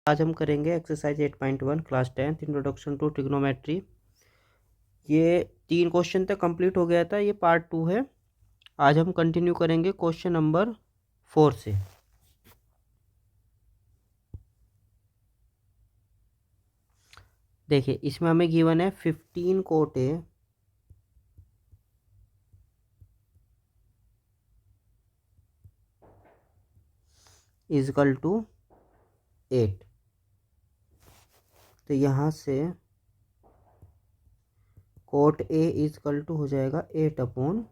आज हम करेंगे exercise 8.1 class 10th introduction to trigonometry. ये 3 क्वेश्चन तक कंप्लीट हो गया था, ये पार्ट 2 है। आज हम कंटिन्यू करेंगे क्वेश्चन नंबर 4 से। देखिए इसमें हमें गिवन है 15 कोट ए इजकल टू 8। तो यहाँ से कोट ए इजकल टू हो जाएगा 8/15।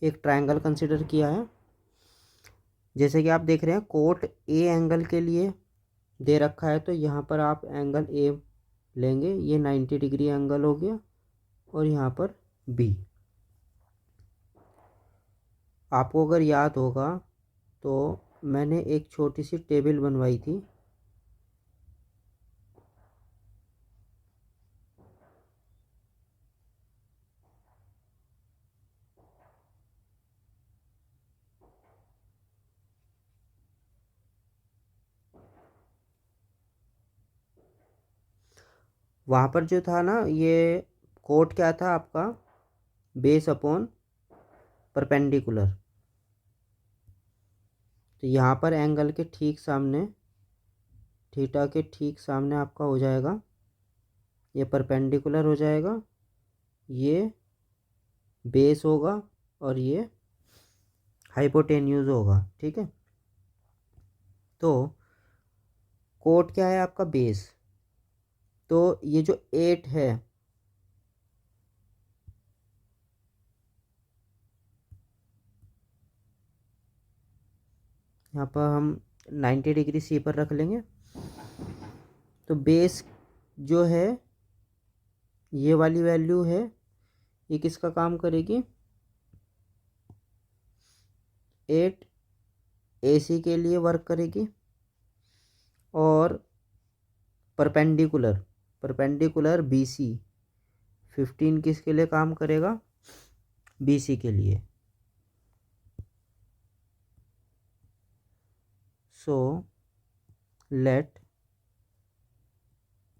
एक ट्रायंगल कंसिडर किया है। जैसे कि आप देख रहे हैं कोट ए एंगल के लिए दे रखा है, तो यहाँ पर आप एंगल ए लेंगे, ये 90 डिग्री एंगल हो गया, और यहाँ पर बी। आपको अगर याद होगा तो मैंने एक छोटी सी टेबल बनवाई थी। वहाँ पर जो था ना, ये कोट क्या था आपका, बेस अपॉन परपेंडिकुलर। तो यहाँ पर एंगल के ठीक सामने, थीटा के ठीक सामने आपका हो जाएगा, ये परपेंडिकुलर हो जाएगा, ये बेस होगा, और ये हाइपोटेन्यूज होगा। ठीक है, तो कोट क्या है आपका, बेस। तो ये जो 8 है, यहाँ पर हम 90 डिग्री सी पर रख लेंगे। तो बेस जो है, ये वाली वैल्यू है, ये किसका काम करेगी, 8 AC के लिए वर्क करेगी। और परपेंडिकुलर परपेंडिकुलर BC 15 किसके लिए काम करेगा, BC के लिए। So let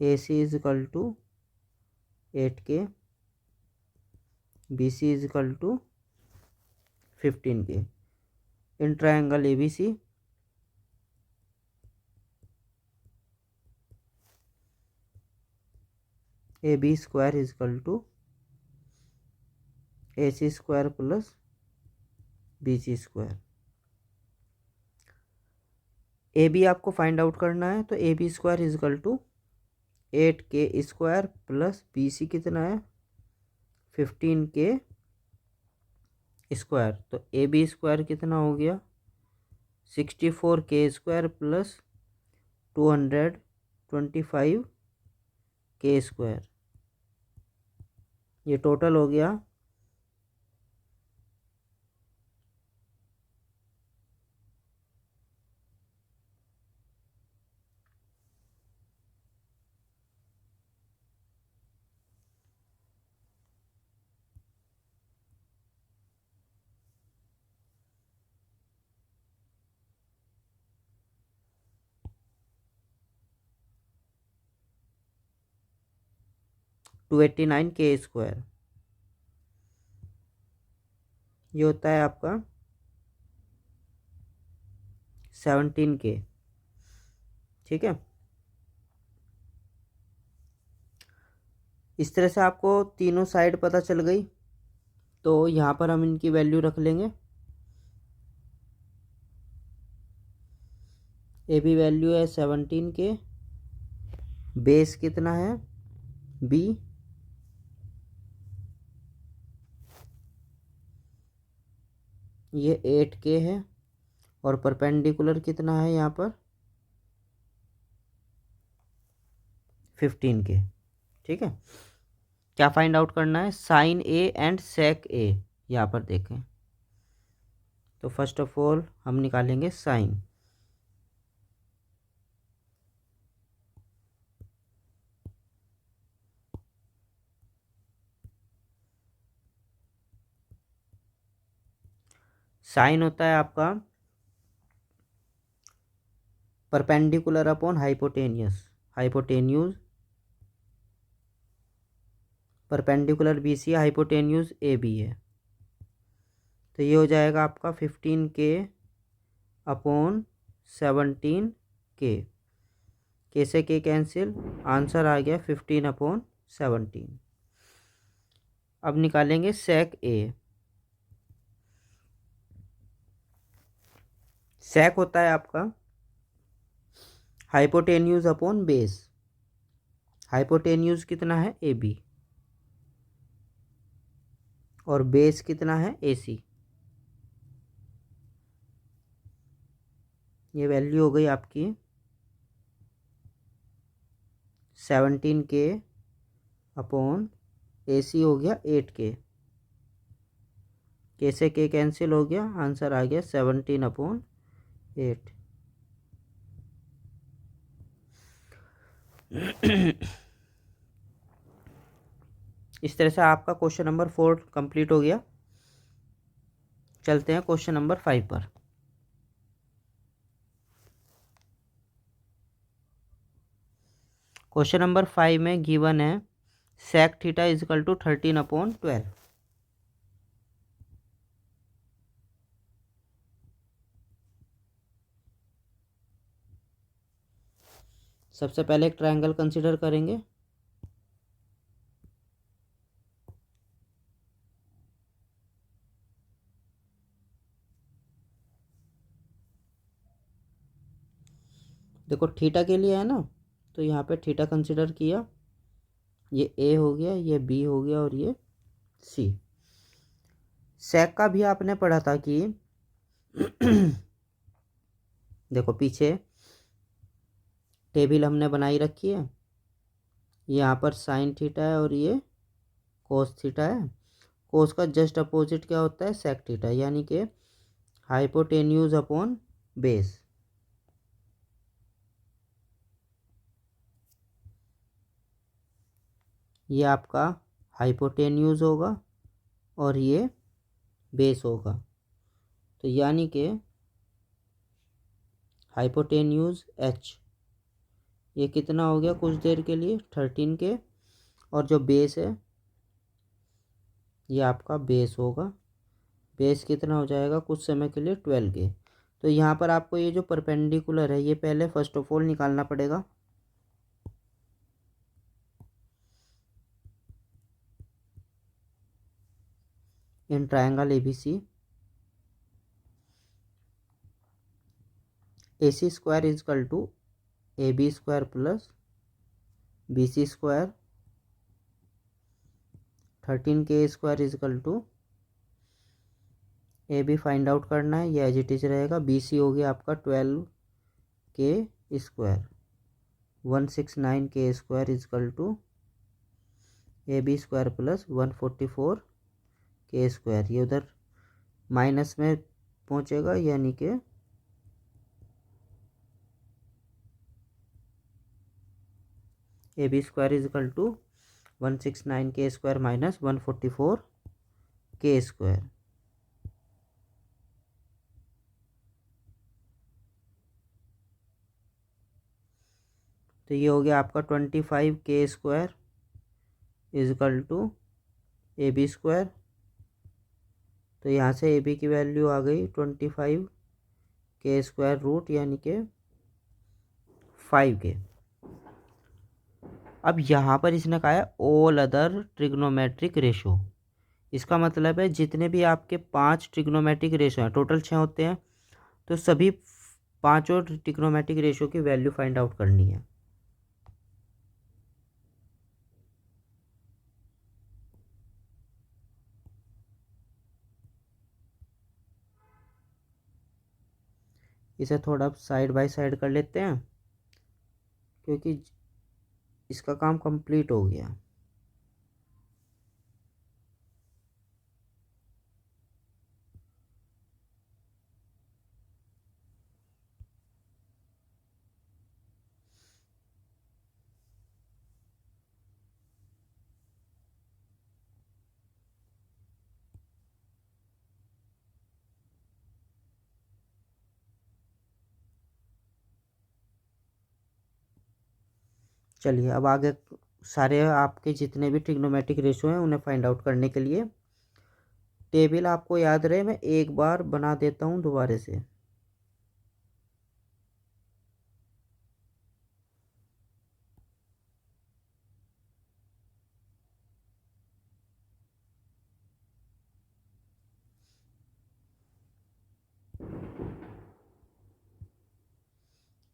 AC is equal to 8K, BC is equal to 15K। In triangle ABC AB square is equal to AC square plus BC square. AB आपको find out करना है, तो AB square is equal to 8K square plus BC कितना है, 15K square. तो AB square कितना हो गया, 64K square plus 225K square. ये टोटल हो गया 289K स्क्वायर। ये होता है आपका 17K। ठीक है, इस तरह से आपको तीनों साइड पता चल गई। तो यहाँ पर हम इनकी वैल्यू रख लेंगे। AB वैल्यू है 17K, बेस कितना है B, ये 8K है, और परपेंडिकुलर कितना है यहाँ पर 15K। ठीक है, क्या फाइंड आउट करना है, sine A and sec A। यहाँ पर देखें, तो फर्स्ट ऑफ ऑल हम निकालेंगे साइन। साइन होता है आपका perpendicular upon hypotenuse, hypotenuse perpendicular B C है, हाइपोटेन्यूज ए बी है। तो ये हो जाएगा आपका 15K अपॉन 17K, के से के कैंसिल, आंसर आ गया 15/17। अब निकालेंगे सेक ए। सेक होता है आपका हाइपोटेन्यूज अपॉन बेस। हाइपोटेन्यूज कितना है ए बी, और बेस कितना है ए सी। ये वैल्यू हो गई आपकी 17K अपॉन ए सी हो गया 8K, के से के कैंसिल हो गया, आंसर आ गया 17/8। इस तरह से आपका क्वेश्चन नंबर 4 कंप्लीट हो गया। चलते हैं क्वेश्चन नंबर 5 पर। क्वेश्चन नंबर 5 में गिवन है सेक थीटा इजकल टू 13/12। सबसे पहले एक ट्रायंगल कंसीडर करेंगे। देखो थीटा के लिए है ना, तो यहाँ पे थीटा कंसीडर किया, ये ए हो गया, ये बी हो गया, और ये सी। सेक का भी आपने पढ़ा था कि देखो पीछे टेबल हमने बनाई रखी है, यहाँ पर साइन थीटा है और ये कोस थीटा है। कोस का जस्ट अपोजिट क्या होता है, सेक थीटा, यानी कि हाइपोटेन्यूज अपॉन बेस। ये आपका हाइपोटेन्यूज होगा और ये बेस होगा। तो यानी कि हाइपोटेन्यूज एच, ये कितना हो गया कुछ देर के लिए 13K, और जो बेस है ये आपका बेस होगा। बेस कितना हो जाएगा कुछ समय के लिए 12K। तो यहाँ पर आपको ये जो परपेंडिकुलर है ये पहले फर्स्ट ऑफ ऑल निकालना पड़ेगा। In triangle ABC, AC square is equal to AB square plus BC square, 13K square is equal to AB find out करना है, ये एज इट इज रहेगा। BC हो गया आपका 12K square, 169K square is equal to AB square plus 144K square. ये उधर minus में पहुंचेगा, यानी कि AB square is equal to 169K square minus 144K square. तो ये हो गया आपका 25K square is equal to AB square. तो यहाँ से AB की वैल्यू आ गई 25K स्क्वायर रूट, यानी कि 5K। अब यहाँ पर इसने कहा है ऑल अदर ट्रिग्नोमेट्रिक रेशो। इसका मतलब है जितने भी आपके 5 ट्रिग्नोमेट्रिक रेशो हैं, टोटल 6 होते हैं, तो सभी 5 ट्रिग्नोमेट्रिक रेशो की वैल्यू फाइंड आउट करनी है। इसे थोड़ा साइड बाय साइड कर लेते हैं, क्योंकि इसका काम कंप्लीट हो गया। चलिए अब आगे सारे आपके जितने भी ट्रिग्नोमेट्रिक रेशो हैं उन्हें फाइंड आउट करने के लिए टेबल आपको याद रहे, मैं एक बार बना देता हूँ दोबारा से।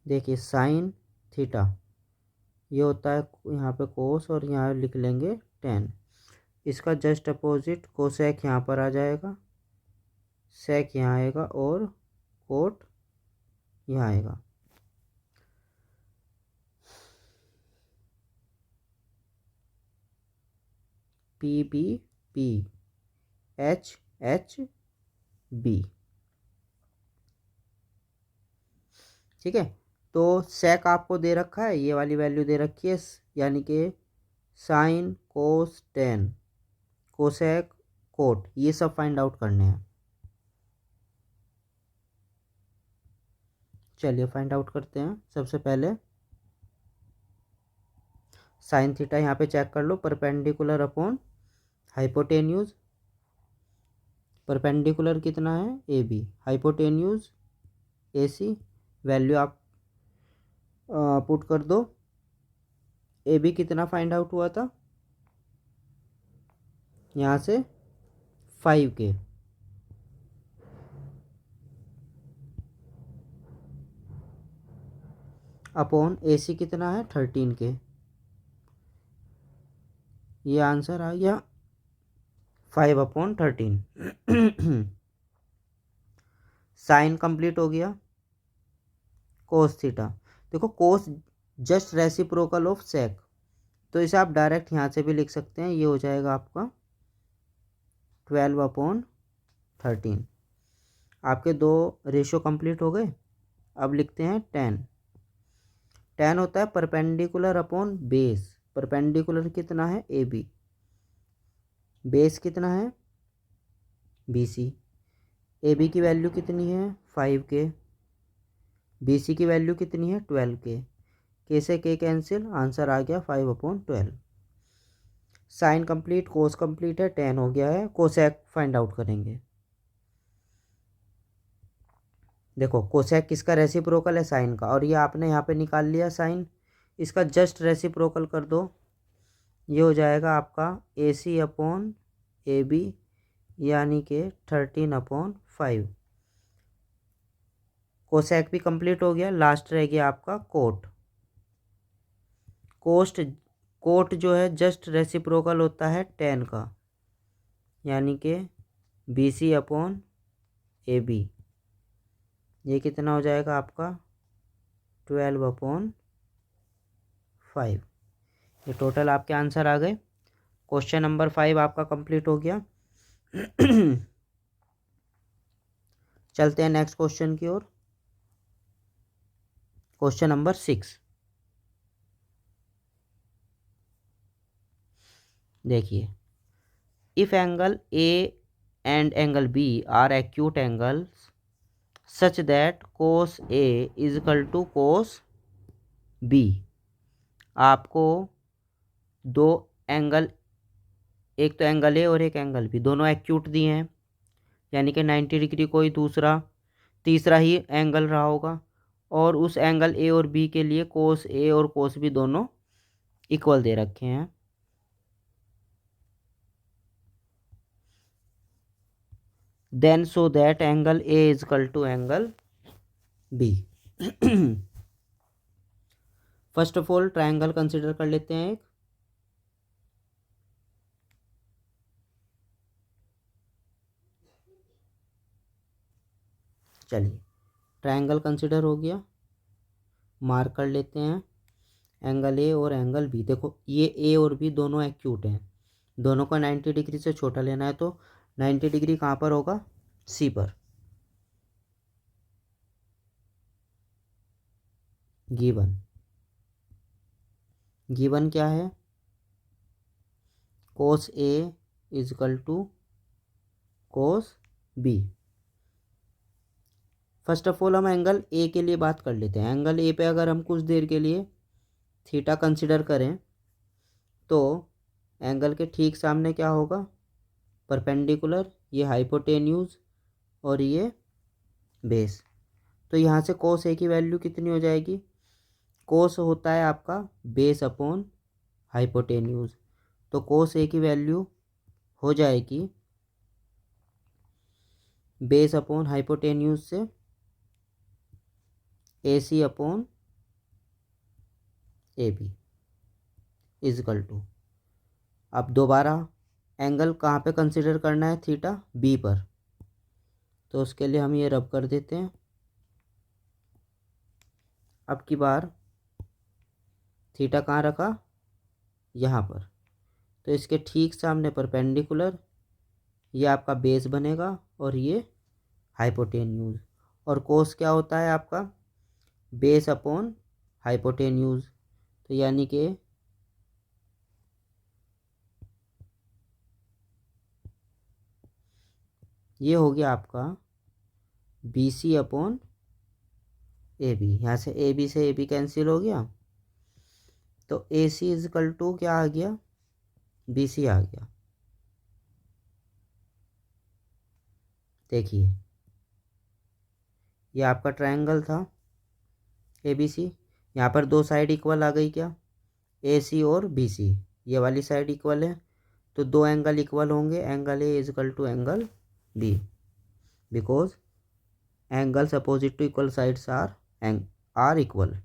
देखिए साइन थीटा ये होता है यहाँ पे कोस, और यहाँ लिख लेंगे टेन। इसका जस्ट अपोजिट कोसेक यहाँ पर आ जाएगा, सेक यहाँ आएगा और कोट यहाँ आएगा। P B P, H H B. ठीक है, तो सेक आपको दे रखा है, ये वाली वैल्यू दे रखी है, यानी कि sine cos tan cosec cot, ये सब फाइंड आउट करने हैं। चलिए फाइंड आउट करते हैं। सबसे पहले साइन थीटा यहाँ पे चेक कर लो, परपेंडिकुलर अपॉन हाइपोटेन्यूज। परपेंडिकुलर कितना है A B, hypotenuse A C. Value आप पुट कर दो। ए बी कितना फाइंड आउट हुआ था यहाँ से 5K, अपॉन ए सी कितना है 13K। ये आंसर आ गया 5/13। साइन कंप्लीट हो गया। कोस थीटा, देखो कोस जस्ट रेसिप्रोकल ऑफ सेक, तो इसे आप डायरेक्ट यहाँ से भी लिख सकते हैं। ये हो जाएगा आपका 12/13। आपके दो रेशो कंप्लीट हो गए। अब लिखते हैं टेन। टेन होता है परपेंडिकुलर अपॉन बेस। परपेंडिकुलर कितना है ए बी, बेस कितना है बी सी। ए बी की वैल्यू कितनी है 5K, बी सी की वैल्यू कितनी है 12K। के से के कैंसिल, आंसर आ गया 5/12। साइन कंप्लीट, कोस कंप्लीट है, टेन हो गया है। कोसेक फाइंड आउट करेंगे। देखो कोसेक किसका रेसिप्रोकल है साइन का, और ये आपने यहाँ पे निकाल लिया साइन, इसका जस्ट रेसिप्रोकल कर दो। ये हो जाएगा आपका ए सी अपॉन ए बी, यानी कि 13/5। कोसेक भी कंप्लीट हो गया। लास्ट रह गया आपका कोट। कोट जो है जस्ट रेसिप्रोकल होता है टेन का, यानी कि B C upon A B. ये कितना हो जाएगा आपका 12/5। ये टोटल आपके आंसर आ गए। क्वेश्चन नंबर 5 आपका कंप्लीट हो गया। चलते हैं नेक्स्ट क्वेश्चन की ओर। क्वेश्चन नंबर 6 देखिए, if angle A and angle B are acute angles such that cos A is equal to cos B. आपको दो एंगल, एक तो एंगल ए और एक एंगल बी, दोनों एक्यूट दिए हैं, यानी कि 90 डिग्री कोई दूसरा तीसरा ही एंगल रहा होगा, और उस एंगल ए और बी के लिए कोस ए और कोस बी दोनों इक्वल दे रखे हैं। Then so that angle A is equal to angle B. First of all triangle consider कर लेते हैं एक। चलिए ट्रायंगल कंसिडर हो गया, मार्क कर लेते हैं एंगल ए और एंगल बी। देखो ये ए और बी दोनों एक्यूट हैं, दोनों को 90 डिग्री से छोटा लेना है, तो 90 डिग्री कहाँ पर होगा सी पर। गिवन गिवन क्या है, cos A is equal to cos B. First of all हम एंगल ए के लिए बात कर लेते हैं। एंगल ए पे अगर हम कुछ देर के लिए थीटा कंसिडर करें तो एंगल के ठीक सामने क्या होगा, परपेंडिकुलर, ये हाइपोटेन्यूज और ये बेस। तो यहाँ से कोस ए की वैल्यू कितनी हो जाएगी, कोस होता है आपका बेस अपॉन हाइपोटेन्यूज, तो कोस ए की वैल्यू हो जाएगी बेस अपॉन हाइपोटेन्यूज से A C upon A B is equal to. अब दोबारा एंगल कहाँ पे कंसिडर करना है, थीटा बी पर, तो उसके लिए हम ये रब कर देते हैं। अब की बार थीटा कहाँ रखा, यहाँ पर, तो इसके ठीक सामने परपेंडिकुलर, ये आपका बेस बनेगा और ये हाइपोटेन्यूज, और कोस क्या होता है आपका बेस अपॉन हाइपोटेन्यूज, तो यानी कि ये हो गया आपका B C upon A B. यहाँ से ए बी कैंसिल हो गया, तो ए सी इजकल टू क्या आ गया, बी सी आ गया। देखिए ये आपका ट्रायंगल था ए बी सी, यहाँ पर दो साइड इक्वल आ गई क्या, ए सी और बी सी, ये वाली साइड इक्वल है, तो दो एंगल इक्वल होंगे, angle A is equal to angle B, because angles opposite to equal sides are equal,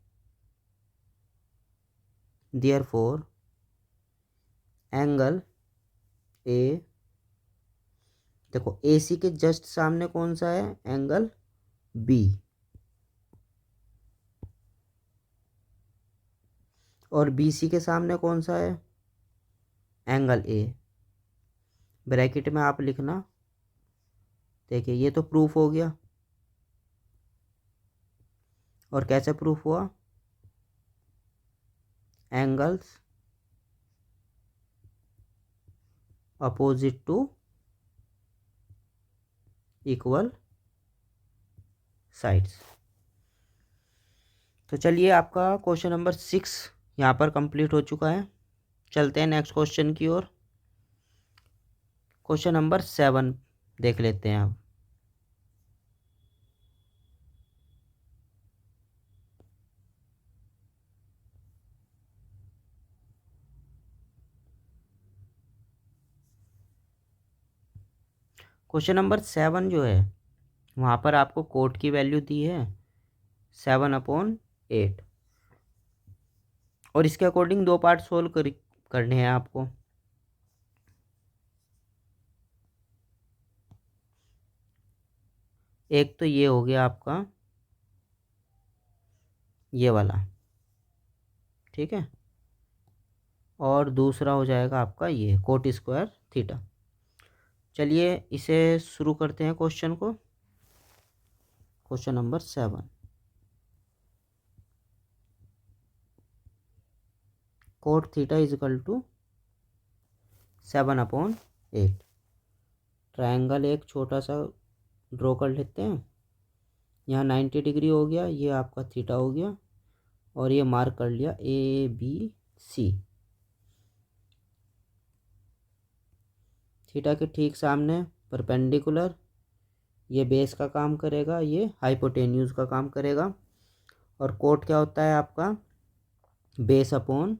therefore angle A, देखो ए सी के जस्ट सामने कौन सा है, एंगल बी, और बी सी के सामने कौन सा है, एंगल ए। ब्रैकेट में आप लिखना, देखिए ये तो प्रूफ हो गया, और कैसे प्रूफ हुआ, angles opposite to equal sides. तो चलिए आपका क्वेश्चन नंबर 6 यहाँ पर कंप्लीट हो चुका है। चलते हैं नेक्स्ट क्वेश्चन की ओर। क्वेश्चन नंबर 7 देख लेते हैं अब। क्वेश्चन नंबर 7 जो है वहाँ पर आपको कोट की वैल्यू दी है 7/8, और इसके अकॉर्डिंग दो पार्ट सोल्व करने हैं आपको। एक तो ये हो गया आपका ये वाला, ठीक है, और दूसरा हो जाएगा आपका ये कोट स्क्वायर थीटा। चलिए इसे शुरू करते हैं क्वेश्चन को। Question number 7, cot theta is equal to 7/8। Triangle एक छोटा सा ड्रॉ कर लेते हैं। यहाँ 90 डिग्री हो गया, ये आपका थीटा हो गया, और ये मार्क कर लिया ए बी सी। थीटा के ठीक सामने परपेंडिकुलर, ये बेस का काम करेगा, ये हाइपोटेन्यूज का काम करेगा, और कोट क्या होता है आपका बेस अपॉन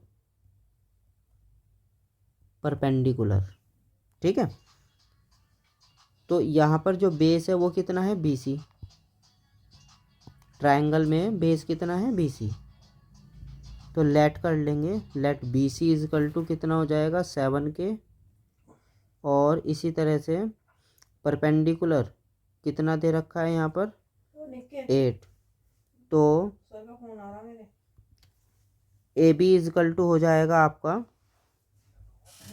परपेंडिकुलर, ठीक है। तो यहाँ पर जो बेस है वो कितना है, बी सी, ट्रायंगल में बेस कितना है, बी सी, तो लेट कर लेंगे, let B C is equal to कितना हो जाएगा 7 के, और इसी तरह से परपेंडिकुलर कितना दे रखा है यहाँ पर 8, तो ए बी इजकल टू हो जाएगा आपका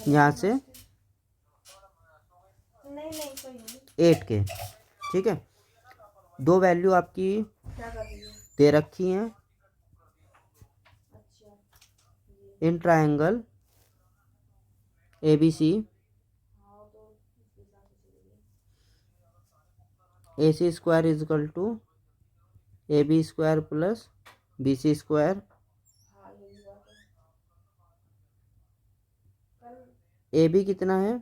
यहाँ से 8 के, ठीक है। दो वैल्यू आपकी दे रखी हैं in triangle A B C, A C square is equal to A B square plus B C square, A B कितना है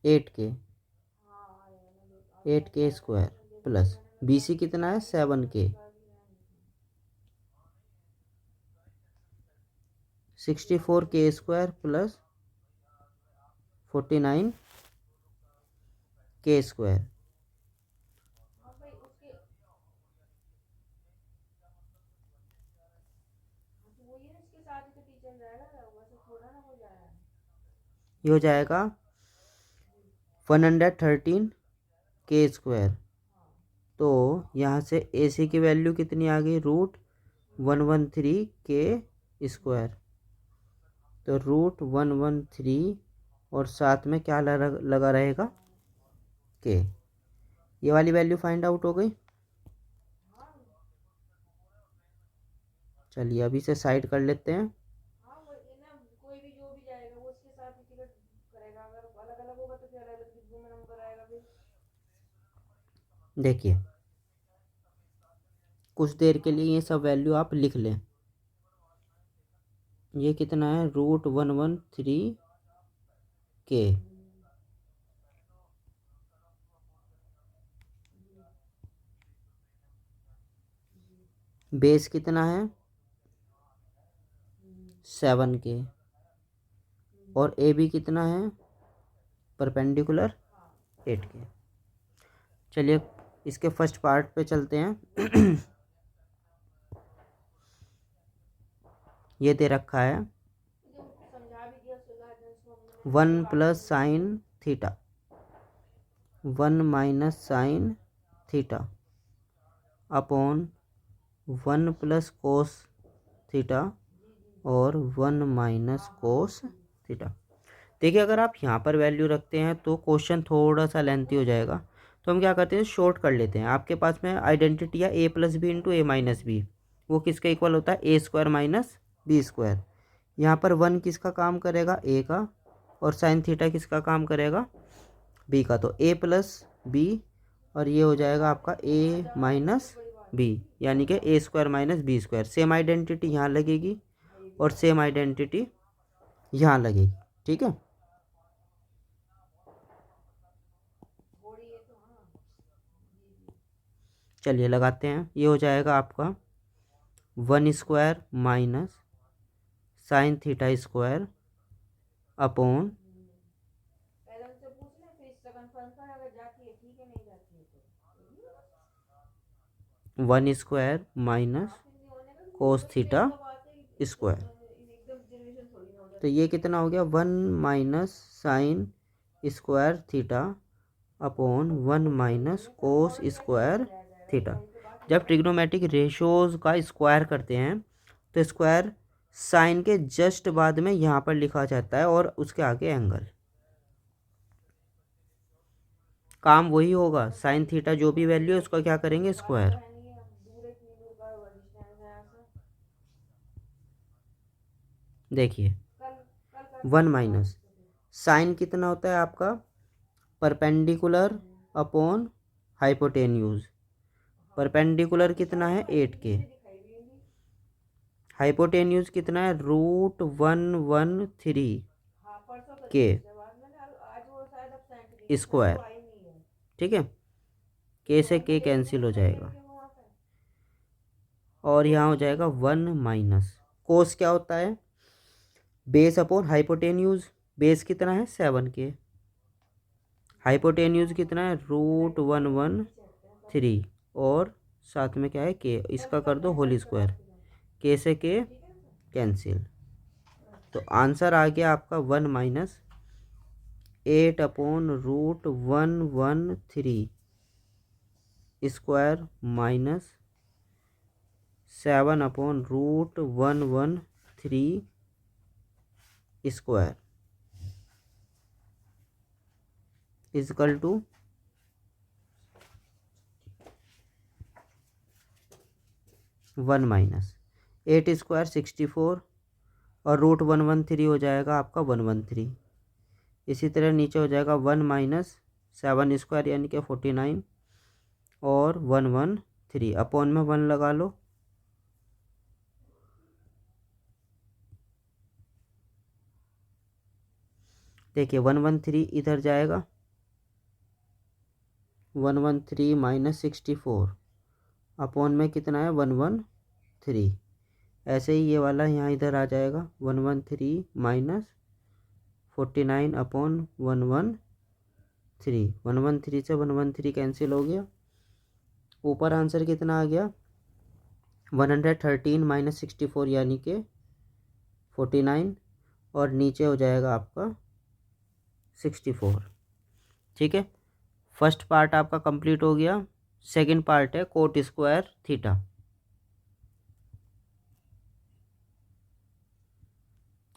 8k, 8k square plus B सी कितना है 7k, 64k square plus 49k square. ये हो जाएगा 113k स्क्वायर। तो यहाँ से ए सी की वैल्यू कितनी आ गई √113k स्क्वायर। तो √113 और साथ में क्या लगा रहेगा के। ये वाली वैल्यू फाइंड आउट हो गई। चलिए अभी से साइड कर लेते हैं। देखिए कुछ देर के लिए ये सब वैल्यू आप लिख लें। ये कितना है √113k, बेस कितना है 7k, और ए बी कितना है परपेंडिकुलर 8k। चलिए इसके फर्स्ट पार्ट पे चलते हैं। ये दे रखा है 1 + sin theta, 1 - sin theta upon 1 + cos theta और 1 - cos थीटा। देखिए अगर आप यहाँ पर वैल्यू रखते हैं तो क्वेश्चन थोड़ा सा लेंथी हो जाएगा, तो हम क्या करते हैं शॉर्ट कर लेते हैं। आपके पास में आइडेंटिटी है a + b × a - b, वो किसका इक्वल होता है a² - b²। यहाँ पर 1 किसका काम करेगा a का, और साइन थीटा किसका काम करेगा b का। तो a + b और ये हो जाएगा आपका a - b, यानी कि a² - b²। सेम आइडेंटिटी यहाँ लगेगी और सेम आइडेंटिटी यहाँ लगेगी। ठीक है, चलिए लगाते हैं। ये हो जाएगा आपका 1² - sin थीटा² अपॉन 1² - cos थीटा²। तो ये कितना हो गया 1 - sin theta upon 1 - cos theta. जब ट्रिग्नोमेट्रिक रेशोज का स्क्वायर करते हैं तो स्क्वायर साइन के जस्ट बाद में यहाँ पर लिखा जाता है और उसके आगे एंगल। काम वही होगा, साइन थीटा जो भी वैल्यू है उसका क्या करेंगे स्क्वायर। देखिए 1 - साइन कितना होता है आपका परपेंडिकुलर अपॉन हाइपोटेन्यूज। परपेंडिकुलर कितना है 8k, हाइपोटेन्यूज कितना है √113k स्क्वायर। ठीक है, के से के कैंसिल हो जाएगा और यहाँ हो जाएगा 1 - कोस क्या होता है बेस अपॉन हाइपोटेन्यूज। बेस कितना है 7k, हाइपोटेन्यूज कितना है √113 और साथ में क्या है के, इसका कर दो होल स्क्वायर, के से के कैंसिल। तो आंसर आ गया आपका 1 - 8/√113 square minus 7/√113 square is equal to 1 - 8 square 64 और √113 हो जाएगा आपका 113। इसी तरह नीचे हो जाएगा 1 - 7 स्क्वायर यानी कि 49 और 113 अपॉन में 1 लगा लो। देखिए 113 इधर जाएगा, 113 माइनस 64 अपॉन में कितना है 113। ऐसे ही ये वाला यहाँ इधर आ जाएगा 113 माइनस 49 अपॉन 113। 113 से 113 कैंसिल हो गया। ऊपर आंसर कितना आ गया 113 माइनस 64 यानी कि 49 और नीचे हो जाएगा आपका 64। ठीक है, फर्स्ट पार्ट आपका कंप्लीट हो गया। सेकंड पार्ट है कोट स्क्वायर थीटा।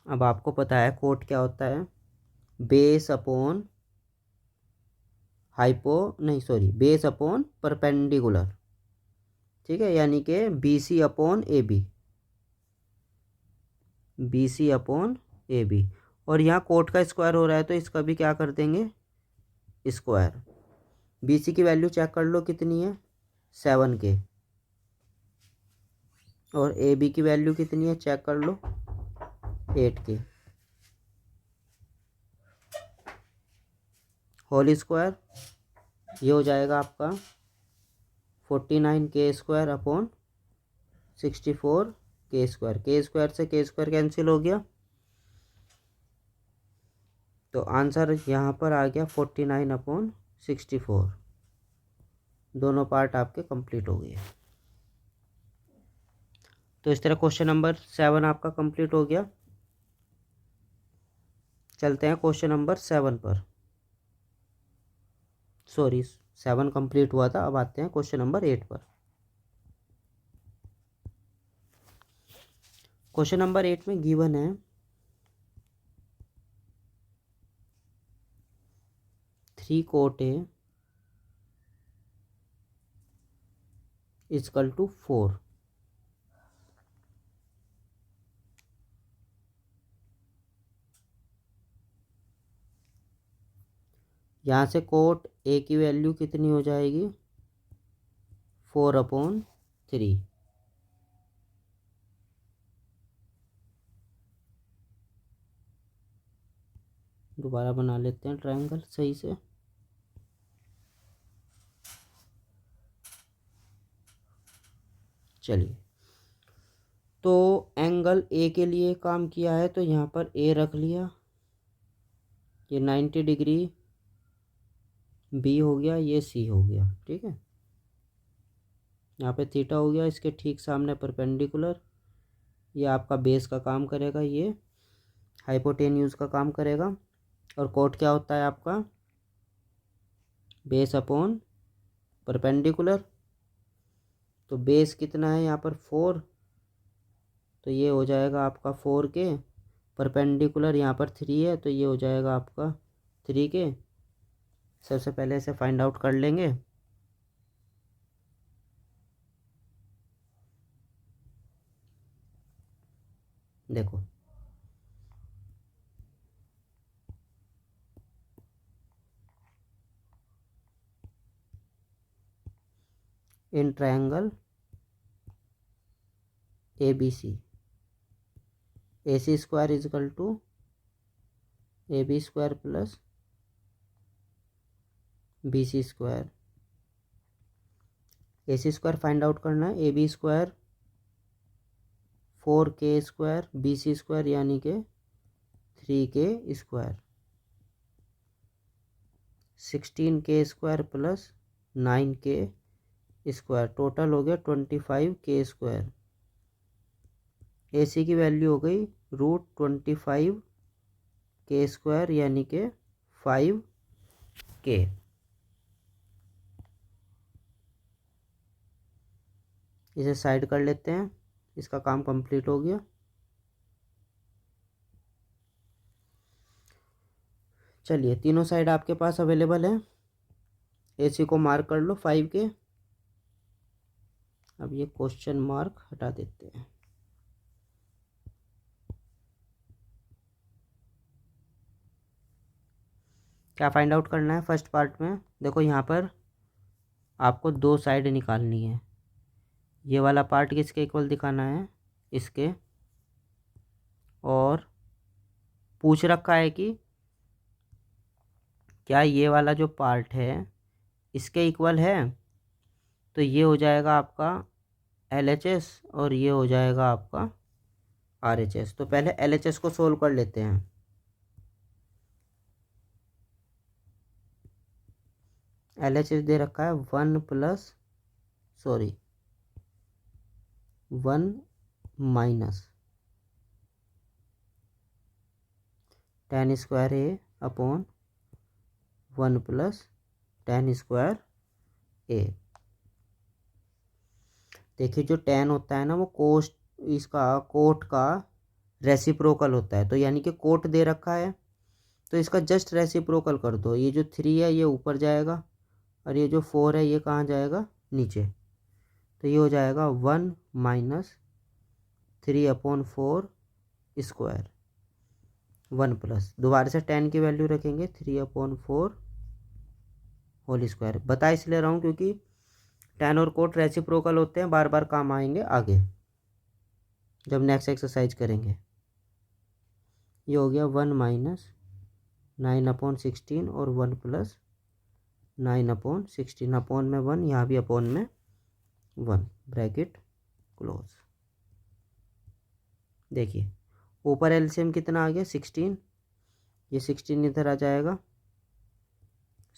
अब आपको पता है कोट क्या होता है, base upon base upon perpendicular. ठीक है, यानी कि B C upon A B, B C upon A B. और यहाँ कोट का स्क्वायर हो रहा है तो इसका भी क्या कर देंगे स्क्वायर। बी सी की वैल्यू चेक कर लो कितनी है 7K, और ए बी की वैल्यू कितनी है चेक कर लो 8K। होल स्क्वायर ये हो जाएगा आपका 49K square upon 64K square. के स्क्वायर से के स्क्वायर कैंसिल हो गया, तो आंसर यहाँ पर आ गया 49 अपॉन 64। दोनों पार्ट आपके कंप्लीट हो गए। तो इस तरह क्वेश्चन नंबर 7 आपका कंप्लीट हो गया। चलते हैं क्वेश्चन नंबर 7 पर। 7 कंप्लीट हुआ था, अब आते हैं क्वेश्चन नंबर 8 पर। क्वेश्चन नंबर 8 में गिवन है 3 cot A इजकल टू 4। यहाँ से कोट ए की वैल्यू कितनी हो जाएगी 4/3। दोबारा बना लेते हैं ट्रायंगल सही से। चलिए, तो एंगल ए के लिए काम किया है तो यहाँ पर ए रख लिया, ये 90 डिग्री बी हो गया, ये सी हो गया। ठीक है, यहाँ पे थीटा हो गया, इसके ठीक सामने परपेंडिकुलर, ये आपका बेस का काम करेगा, ये हाइपोटेन्यूज का काम करेगा। और कोट क्या होता है आपका बेस अपॉन परपेंडिकुलर। तो बेस कितना है यहाँ पर 4, तो ये हो जाएगा आपका 4K। परपेंडिकुलर यहाँ पर 3 है तो ये हो जाएगा आपका 3K। सबसे पहले इसे फाइंड आउट कर लेंगे। देखो in triangle ABC AC square is equal to AB square plus BC square. AC square find out करना है, AB square 4K square, BC square यानी कि 3K square, 16K square plus 9K square, total हो गया 25K square. AC की value हो गई √25K square यानी कि 5K। इसे साइड कर लेते हैं, इसका काम कंप्लीट हो गया। चलिए, तीनों साइड आपके पास अवेलेबल है, AC को मार्क कर लो 5K। अब ये क्वेश्चन मार्क हटा देते हैं। क्या फाइंड आउट करना है फर्स्ट पार्ट में, देखो यहाँ पर आपको 2 साइड निकालनी है। ये वाला पार्ट किसके इक्वल दिखाना है इसके, और पूछ रखा है कि क्या ये वाला जो पार्ट है इसके इक्वल है? तो ये हो जाएगा आपका LHS और ये हो जाएगा आपका RHS। तो पहले LHS को सोल्व कर लेते हैं। LHS दे रखा है 1 minus tan square A upon 1 plus tan square A। देखिए जो tan होता है ना वो कोट का रेसिप्रोकल होता है। तो यानी कि कोट दे रखा है तो इसका जस्ट रेसिप्रोकल कर दो। ये जो 3 है ये ऊपर जाएगा और ये जो 4 है ये कहाँ जाएगा? नीचे। तो ये हो जाएगा 1 माइनस 3/4 स्क्वायर 1 प्लस, दोबारा से tan की वैल्यू रखेंगे 3/4 होल स्क्वायर। बता इसलिए रहा हूँ क्योंकि tan और कोट रेसिप्रोकल होते हैं, बार बार काम आएंगे आगे जब नेक्स्ट एक्सरसाइज करेंगे। ये हो गया 1 माइनस 9/16 और 1 प्लस 9/16, अपॉन में 1, यहाँ भी अपॉन में 1, ब्रैकेट क्लोज। देखिए ऊपर एलसीएम कितना आ गया? 16। ये 16 इधर आ जाएगा,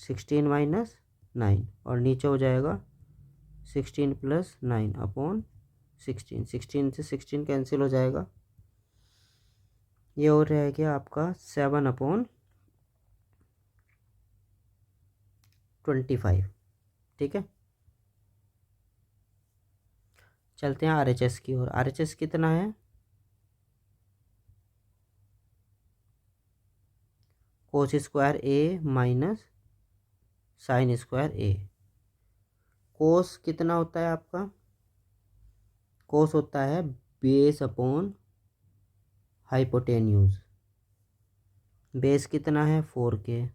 16 माइनस 9, और नीचे हो जाएगा 16 प्लस 9 अपॉन 16। 16 से 16 कैंसिल हो जाएगा। ये और रह गया आपका 7/25। ठीक है, चलते हैं RHS की ओर। RHS कितना है? Cos square A minus sine square A। कोस कितना होता है आपका? कोस होता है बेस अपॉन हाइपोटेन्यूज। बेस कितना है? 4K।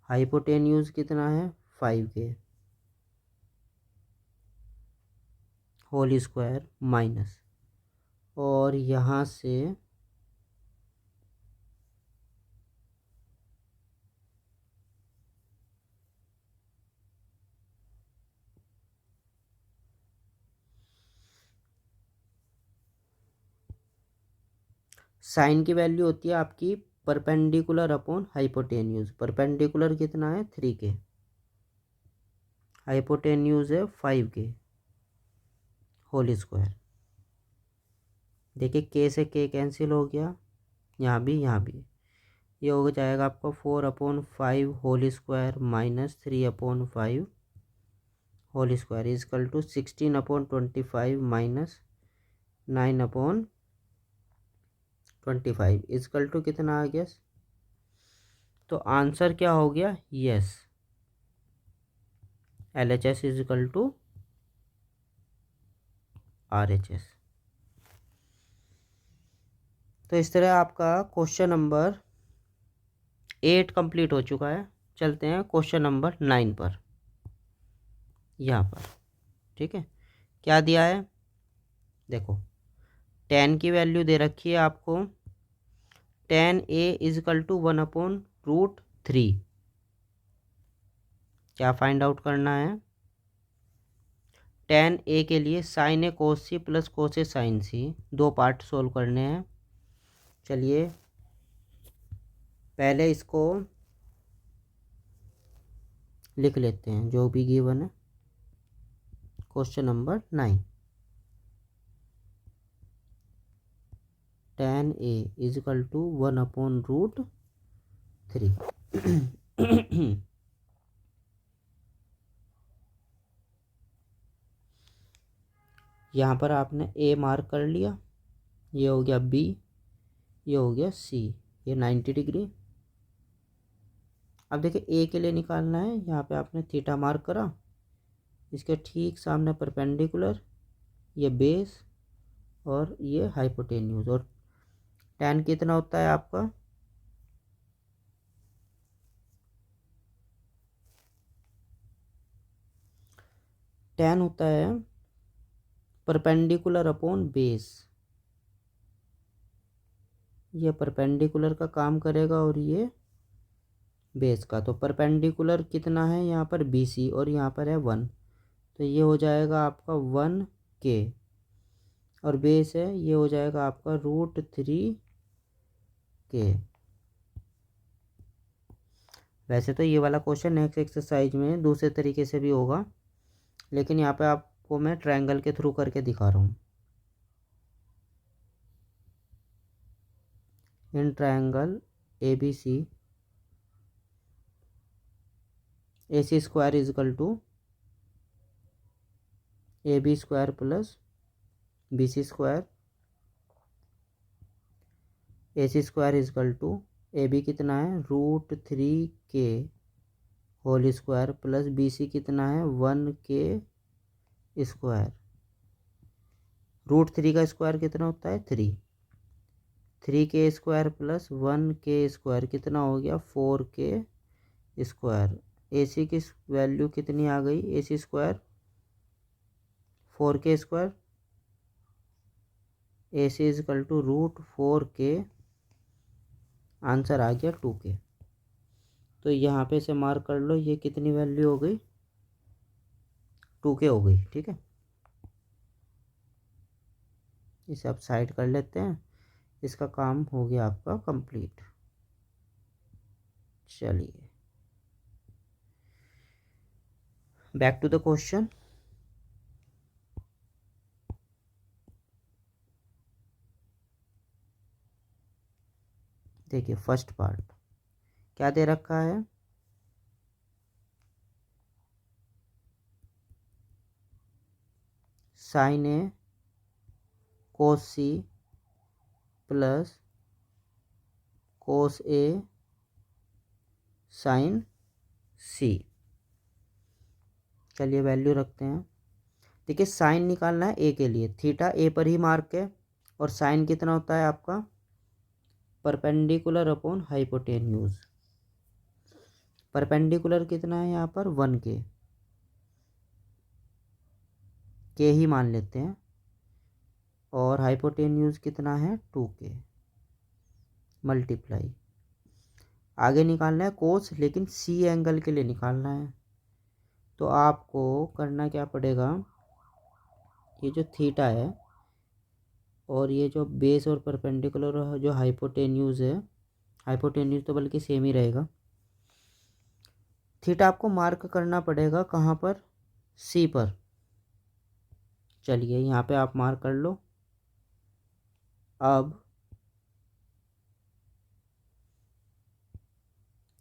हाइपोटेन्यूज कितना है? 5K होल स्क्वायर माइनस, और यहाँ से साइन की वैल्यू होती है आपकी परपेंडिकुलर अपॉन हाइपोटेन्यूज। परपेंडिकुलर कितना है? 3K, हाइपोटेन्यूज है 5K होल स्क्वायर। देखिए K से K कैंसिल हो गया, यहाँ भी यहाँ भी। ये हो जाएगा आपका 4/5 whole square minus 3/5 whole square is equal to 16/25 minus 9/25 is equal to कितना आ गया? तो आंसर क्या हो गया? Yes, LHS is equal to RHS। तो इस तरह आपका क्वेश्चन नंबर 8 कंप्लीट हो चुका है। चलते हैं क्वेश्चन नंबर 9 पर, यहाँ पर। ठीक है, क्या दिया है? देखो tan की वैल्यू दे रखी है आपको, tan A इजकल टू 1/√3। क्या फाइंड आउट करना है? tan A के लिए sine A cos C plus cos A sine C, दो पार्ट सोल्व करने हैं। चलिए पहले इसको लिख लेते हैं जो भी गिवन है। Question number 9, tan A is equal to 1/√3। यहाँ पर आपने A मार्क कर लिया, ये हो गया B, ये हो गया C, ये 90 डिग्री। अब देखिए A के लिए निकालना है, यहाँ पे आपने थीटा मार्क करा, इसके ठीक सामने परपेंडिकुलर, ये बेस और ये हाइपोटेन्यूज। और tan कितना होता है आपका? tan होता है परपेंडिकुलर अपॉन बेस। ये परपेंडिकुलर का काम करेगा और ये बेस का। तो परपेंडिकुलर कितना है यहाँ पर BC और यहाँ पर है 1, तो ये हो जाएगा आपका 1K, और बेस है ये हो जाएगा आपका √3K। वैसे तो ये वाला क्वेश्चन नेक्स्ट एक्सरसाइज में दूसरे तरीके से भी होगा, लेकिन यहाँ पे आपको मैं ट्रायंगल के थ्रू करके दिखा रहा हूँ। In triangle ABC AC square is equal to AB square plus BC square, AC square is equal to AB कितना है √3K whole square plus BC कितना है 1K स्क्वायर। √3 का स्क्वायर कितना होता है 3K square plus 1K square कितना हो गया 4K स्क्वायर। AC की वैल्यू कितनी आ गई AC square 4K square, AC is equal to √4K, answer आ गया 2K। तो यहाँ पे से मार्क कर लो, ये कितनी वैल्यू हो गई 2K हो गई। ठीक है, इसे आप साइड कर लेते हैं, इसका काम हो गया आपका कंप्लीट। चलिए बैक टू द क्वेश्चन। देखिए फर्स्ट पार्ट क्या दे रखा है, sin A cos C plus cos A sin C। चलिए वैल्यू रखते हैं। देखिए साइन निकालना है ए के लिए, थीटा ए पर ही मार्क है, और साइन कितना होता है आपका परपेंडिकुलर अपॉन हाइपोटेन्यूज। परपेंडिकुलर कितना है यहाँ पर 1K, के ही मान लेते हैं, और हाइपोटेन्यूज कितना है 2K मल्टीप्लाई। आगे निकालना है कोस, लेकिन सी एंगल के लिए निकालना है। तो आपको करना क्या पड़ेगा, ये जो थीटा है और ये जो बेस और परपेंडिकुलर जो हाइपोटेन्यूज है, हाइपोटेन्यूज तो बल्कि सेम ही रहेगा, थीटा आपको मार्क करना पड़ेगा कहाँ पर सी पर। चलिए यहाँ पे आप मार्क कर लो। अब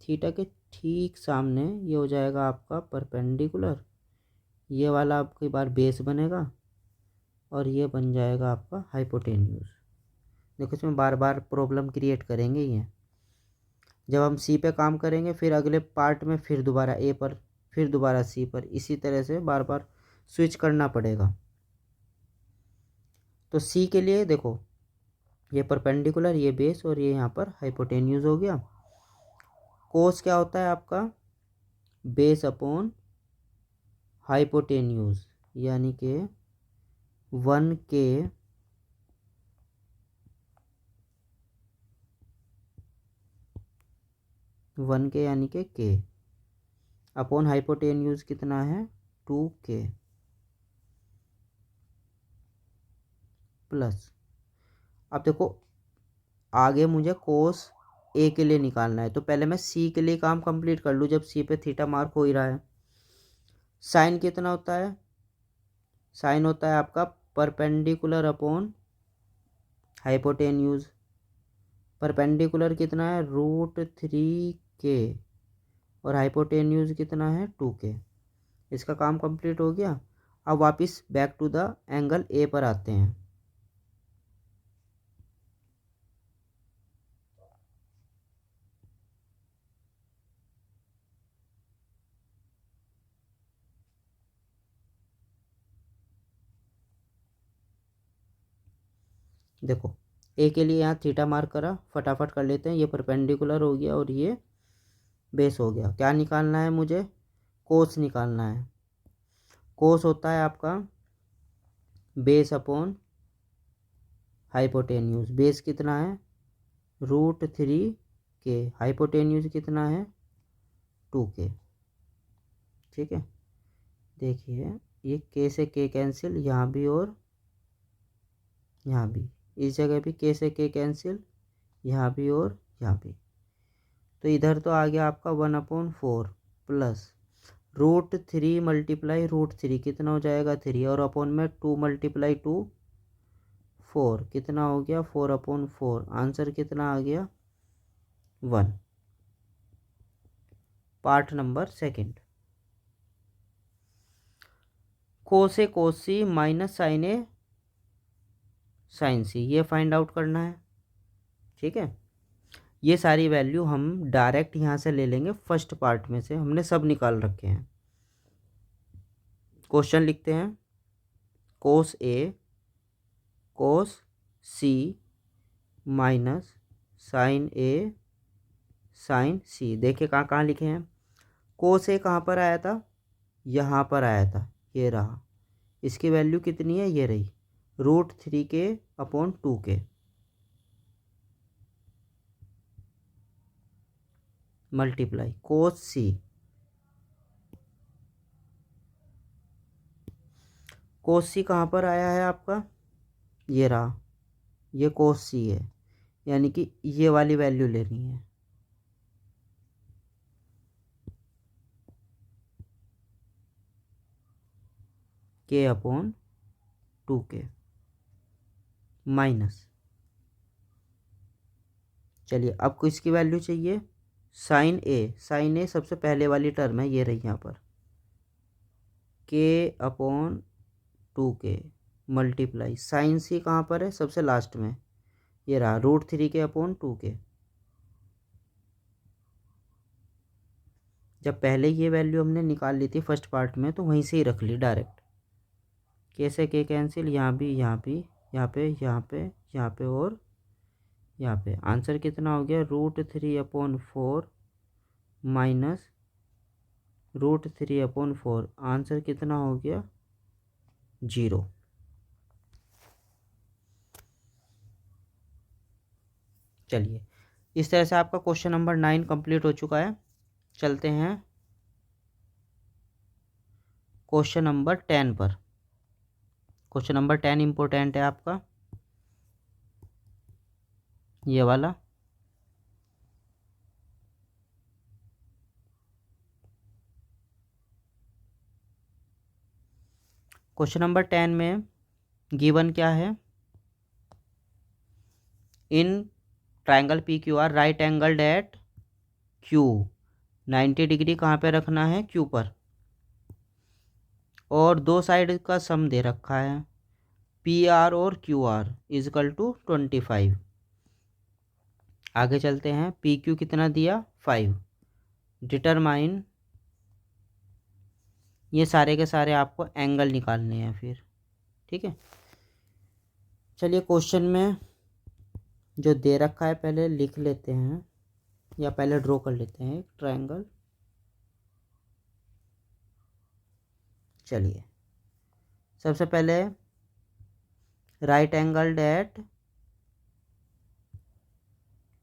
थीटा के ठीक सामने ये हो जाएगा आपका परपेंडिकुलर, ये वाला आपकी बार बेस बनेगा, और ये बन जाएगा आपका हाइपोटेन्यूज। देखो इसमें बार बार प्रॉब्लम क्रिएट करेंगे ये, जब हम सी पे काम करेंगे फिर अगले पार्ट में फिर दोबारा ए पर, फिर दोबारा सी पर, इसी तरह से बार बार स्विच करना पड़ेगा। तो सी के लिए देखो ये परपेंडिकुलर, ये बेस, और ये यहाँ पर हाइपोटेन्यूज हो गया। कोस क्या होता है आपका बेस अपॉन हाइपोटेन्यूज, यानी कि 1K यानी कि K अपॉन हाइपोटेन्यूज कितना है 2K प्लस। अब देखो आगे मुझे कोस ए के लिए निकालना है, तो पहले मैं सी के लिए काम कंप्लीट कर लूँ, जब सी पे थीटा मार्क हो ही रहा है। साइन कितना होता है, साइन होता है आपका परपेंडिकुलर अपॉन हाइपोटेन्यूज। परपेंडिकुलर कितना है √3K और हाइपोटेन्यूज कितना है 2K। इसका काम कंप्लीट हो गया। अब वापस back to the angle A पर आते हैं। देखो ए के लिए यहाँ थीटा मार्क करा, फटाफट कर लेते हैं। ये परपेंडिकुलर हो गया और ये बेस हो गया। क्या निकालना है मुझे, कोस निकालना है। कोस होता है आपका बेस अपॉन हाइपोटेन्यूज। बेस कितना है √3K, हाइपोटेन्यूज कितना है 2k। ठीक है, देखिए ये k से k कैंसिल, यहाँ भी और यहाँ भी, इस जगह भी k से k कैंसिल, यहाँ भी और यहाँ भी। तो इधर तो आ गया आपका 1/4 प्लस √3 मल्टीप्लाई √3 कितना हो जाएगा 3, और अपॉन में 2 मल्टीप्लाई 2 4 कितना हो गया 4/4। आंसर कितना आ गया 1। पार्ट नंबर सेकंड, कोस ए कोस सी माइनस साइन ए साइन सी, ये फाइंड आउट करना है। ठीक है, ये सारी वैल्यू हम डायरेक्ट यहाँ से ले लेंगे, फर्स्ट पार्ट में से हमने सब निकाल रखे हैं। क्वेश्चन लिखते हैं, कोस ए कोस सी माइनस साइन ए साइन सी। देखिए कहाँ कहाँ लिखे हैं। कोस ए कहाँ पर आया था, यहाँ पर आया था, ये रहा। इसकी वैल्यू कितनी है, ये रही √3k/2k मल्टीप्लाई कोस सी। कोस सी कहाँ पर आया है आपका, ये रहा, ये कोस सी है, यानी कि ये वाली वैल्यू लेनी है। k/2k माइनस, चलिए अब को इसकी वैल्यू चाहिए साइन ए। साइन ए सबसे पहले वाली टर्म है, ये रही यहाँ पर k/2k मल्टीप्लाई साइन सी कहाँ पर है, सबसे लास्ट में, ये रहा √3k/2k। जब पहले ये वैल्यू हमने निकाल ली थी फर्स्ट पार्ट में, तो वहीं से ही रख ली डायरेक्ट। कैसे के कैंसिल, यहाँ भी यहाँ भी, यहाँ पे यहाँ पे यहाँ पे और यहाँ पे। आंसर कितना हो गया √3/4 माइनस √3/4। आंसर कितना हो गया 0। चलिए इस तरह से आपका क्वेश्चन नंबर 9 कंप्लीट हो चुका है। चलते हैं क्वेश्चन नंबर 10 पर। क्वेश्चन नंबर 10 इम्पोर्टेंट है आपका, ये वाला। क्वेश्चन नंबर 10 में गिवन क्या है, in triangle P Q are right angled at Q 90 degree कहाँ पे रखना है, क्यू पर, और दो साइड का सम दे रखा है पी आर और क्यू आर इजकल टू 25। आगे चलते हैं, पी क्यू कितना दिया 5। डिटरमाइन, ये सारे के सारे आपको एंगल निकालने हैं फिर। ठीक है, चलिए क्वेश्चन में जो दे रखा है पहले लिख लेते हैं, या पहले ड्रॉ कर लेते हैं एक ट्रायंगल। चलिए सबसे पहले राइट एंगल्ड एट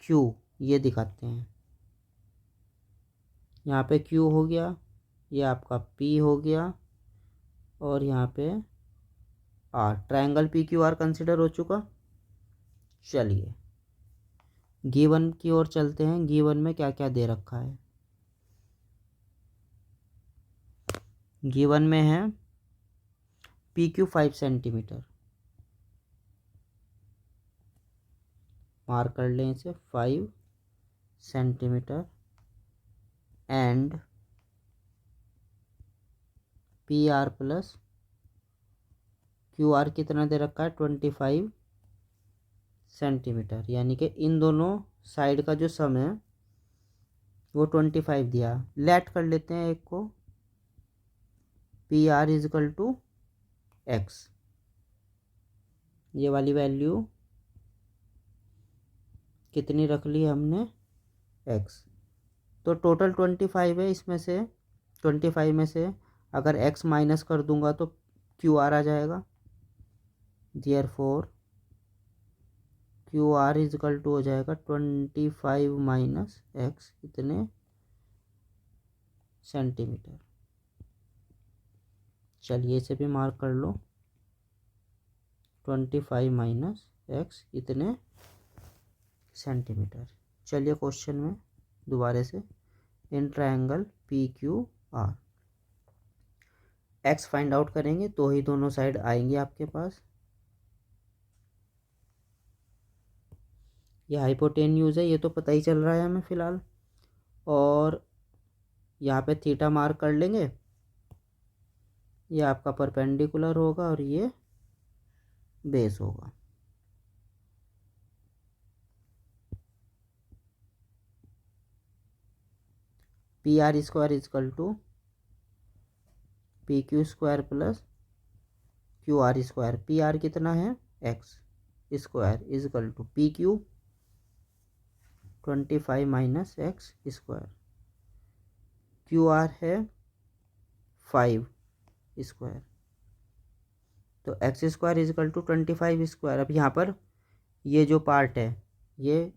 क्यू ये दिखाते हैं। यहाँ पे क्यू हो गया, ये आपका पी हो गया, और यहाँ पे R. Triangle P Q R consider हो चुका। चलिए गिवन की ओर चलते हैं, गिवन में क्या क्या दे रखा है। गिवन में है पी क्यू 5 सेंटीमीटर, मार्क कर लें इसे 5 centimetre, and P R plus Q are कितना दे रखा है 25 सेंटीमीटर, यानी कि इन दोनों साइड का जो सम है वो 25 दिया। लेट कर लेते हैं एक को, P R is equal to x, ये वाली वैल्यू कितनी रख ली हमने x। तो टोटल 25 है, इसमें से 25 में से अगर x माइनस कर दूंगा तो क्यू आर आ जाएगा। Therefore Q R is equal to हो जाएगा 25 माइनस एक्स, इतने सेंटीमीटर। चलिए इसे भी मार्क कर लो। 25 माइनस एक्स इतने सेंटीमीटर। चलिए क्वेश्चन में दोबारा से, in triangle P Q are x find out करेंगे तो ही दोनों साइड आएंगे आपके पास। ये हाइपोटेन्यूज है, ये तो पता ही चल रहा है हमें फ़िलहाल। और यहाँ पे थीटा मार्क कर लेंगे। ये आपका परपेंडिकुलर होगा और ये बेस होगा। P R square is equal to P Q square plus Q R square. P R कितना है x square is equal to P Q 25 minus x square, Q R है 5 स्क्वायर। तो x square is equal to 25 square. अब यहाँ पर ये जो part है ये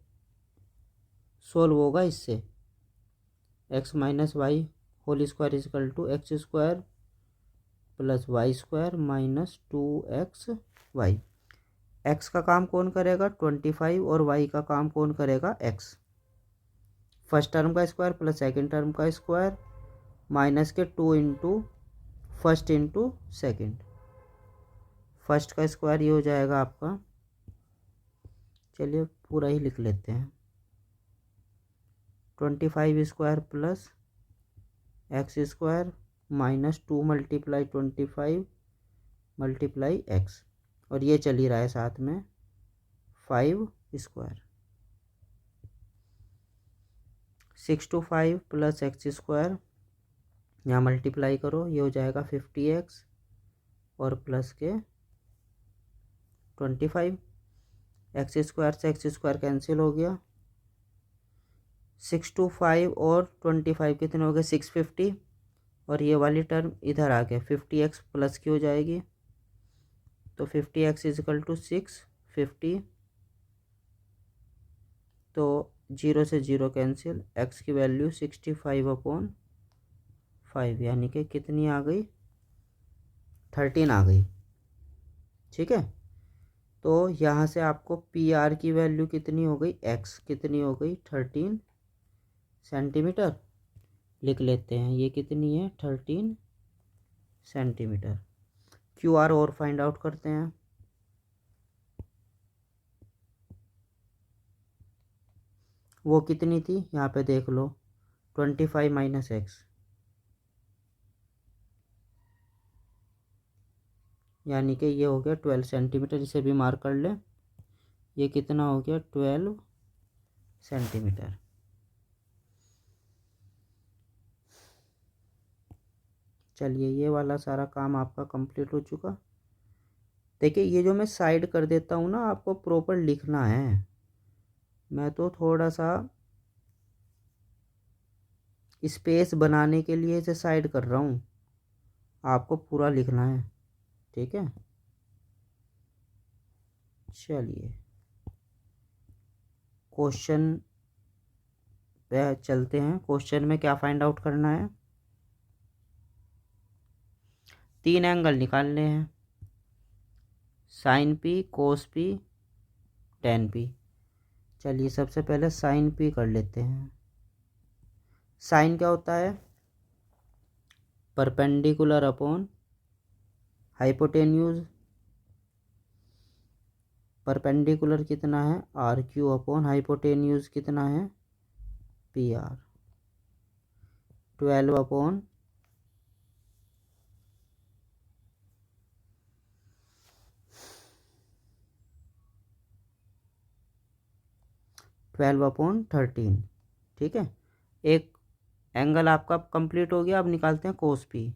सोल्व होगा इससे, x minus y whole square is equal to x square plus y square minus 2x y. X का काम कौन करेगा 25 और वाई का काम कौन करेगा एक्स। फर्स्ट टर्म का स्क्वायर प्लस सेकंड टर्म का स्क्वायर माइनस के 2 into first into second. First का स्क्वायर ये हो जाएगा आपका, चलिए पूरा ही लिख लेते हैं, 25 square plus x square minus 2 multiply 25 multiply x, और ये चल ही रहा है साथ में 5 square. 6 to 5 plus x square, यहाँ मल्टीप्लाई करो, ये हो जाएगा 50x और प्लस के 25। एक्स स्क्वायर से एक्स स्क्वायर कैंसिल हो गया। 6 to 5 और 25 कितने हो गए 650, और ये वाली टर्म इधर आ गया 50x प्लस की हो जाएगी। तो 50x इजकल टू 650, तो 0 से 0 कैंसिल, x की वैल्यू 65/5 यानी कि कितनी आ गई 13 आ गई। ठीक है, तो यहाँ से आपको पी आर की वैल्यू कितनी हो गई x कितनी हो गई 13 सेंटीमीटर लिख लेते हैं। ये कितनी है 13 सेंटीमीटर। क्यू आर और फाइंड आउट करते हैं। वो कितनी थी यहाँ पे देख लो 25 माइनस एक्स, यानी कि ये हो गया 12 सेंटीमीटर। इसे भी मार्क कर ले, ये कितना हो गया 12 सेंटीमीटर। चलिए ये वाला सारा काम आपका कंप्लीट हो चुका। देखिए ये जो मैं साइड कर देता हूँ ना, आपको प्रॉपर लिखना है। मैं तो थोड़ा सा स्पेस बनाने के लिए इसे साइड कर रहा हूँ, आपको पूरा लिखना है। ठीक है, चलिए क्वेश्चन पे चलते हैं। क्वेश्चन में क्या फाइंड आउट करना है, 3 एंगल निकालने हैं, sign P cos P ten P. चलिए सबसे पहले साइन पी कर लेते हैं। साइन क्या होता है परपेंडिकुलर अपॉन हाइपोटेन्यूज। परपेंडिकुलर कितना है आर क्यू अपॉन हाइपोटेन्यूज कितना है पी आर। 12 अपॉन 13। ठीक है, एक एंगल आपका कंप्लीट हो गया। अब निकालते हैं कोस पी।